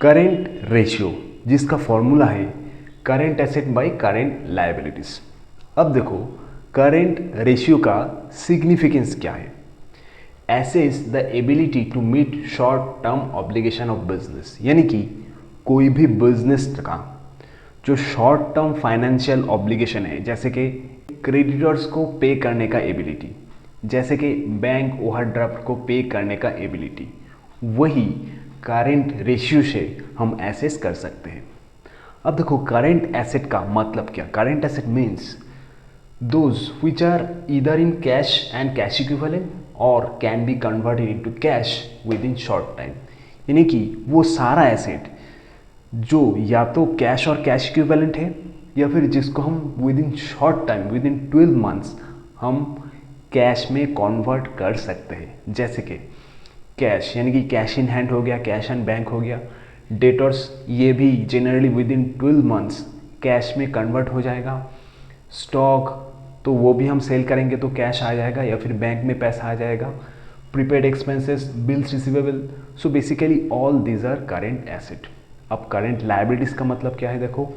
Current ratio, जिसका formula है current asset by current liabilities. अब देखो करेंट रेशियो का सिग्निफिकेंस क्या है। Assess the ability to meet short term obligation of business, यानी कि कोई भी बिजनेस का जो शॉर्ट टर्म फाइनेंशियल ऑब्लिगेशन है, जैसे कि क्रेडिटर्स को पे करने का एबिलिटी, जैसे कि बैंक ओवरड्राफ्ट को पे करने का एबिलिटी, वही करेंट रेशियो से हम एसेस कर सकते हैं। अब देखो करेंट एसेट का मतलब क्या। Current asset means those which are either in cash and cash equivalent or can be converted into cash within short time, यानी कि वो सारा एसेट जो या तो कैश और कैश इक्विवेलेंट है या फिर जिसको हम with in short time with in 12 months हम कैश में कन्वर्ट कर सकते हैं। जैसे कि कैश यानी कि कैश इन हैंड हो गया, कैश एंड बैंक हो गया। डेटर्स ये भी generally with in 12 months cash में कन्वर्ट हो जाएगा। स्टॉक तो वो भी हम सेल करेंगे तो कैश आ जाएगा या फिर बैंक में पैसा आ जाएगा। Prepaid expenses, bills receivable, so basically all these are current asset. अब करेंट लायबिलिटीज का मतलब क्या है, देखो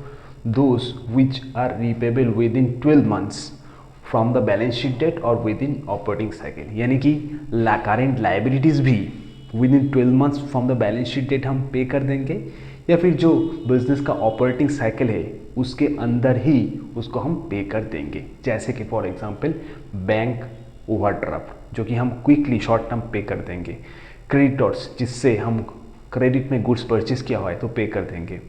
those which are repayable within 12 months from the balance sheet date और विद इन ऑपरेटिंग साइकिल, यानी कि करेंट लायबिलिटीज भी within 12 months from the balance sheet date हम पे कर देंगे या फिर जो बिजनेस का ऑपरेटिंग साइकिल है उसके अंदर ही उसको हम पे कर देंगे। जैसे कि फॉर एग्जांपल बैंक ओवरड्राफ्ट जो कि हम क्विकली शॉर्ट टर्म पे कर देंगे। क्रेडिटर्स जिससे हम क्रेडिट में गुड्स परचेज किया हुआ है तो पे कर देंगे।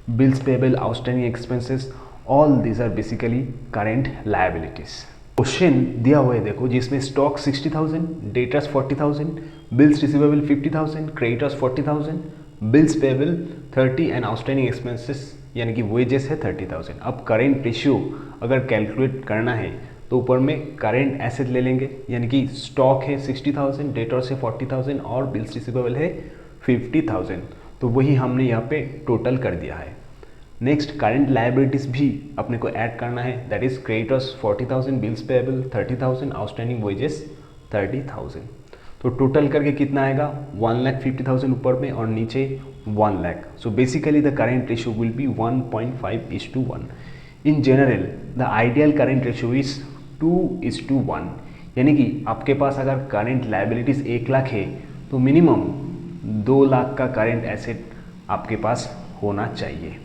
Bills payable, outstanding expenses, all these are basically current liabilities. Question दिया हुआ है देखो, जिसमें stock 60,000, debtors 40,000, bills receivable 50,000, creditors 40,000, bills payable 30 and outstanding expenses यानी कि वेजेस है 30,000। अब करेंट रेशियो अगर कैलकुलेट करना है तो ऊपर में करेंट एसेट ले लेंगे, यानी कि स्टॉक है 60,000, डेटर्स है 40,000 और बिल्स रिसीवेबल है 50,000, तो वही हमने यहाँ पे टोटल कर दिया है। नेक्स्ट करेंट लायबिलिटीज भी अपने को ऐड करना है, that is creditors 40,000, bills payable 30,000, outstanding wages 30,000। तो टोटल करके कितना आएगा 1,50,000 ऊपर में और नीचे 1 lakh. So basically the current ratio will be 1.5:1। In general the ideal current ratio is 2:1, यानी कि आपके पास अगर करेंट लायबिलिटीज 1 लाख है तो मिनिमम 2 लाख का करेंट एसेट आपके पास होना चाहिए।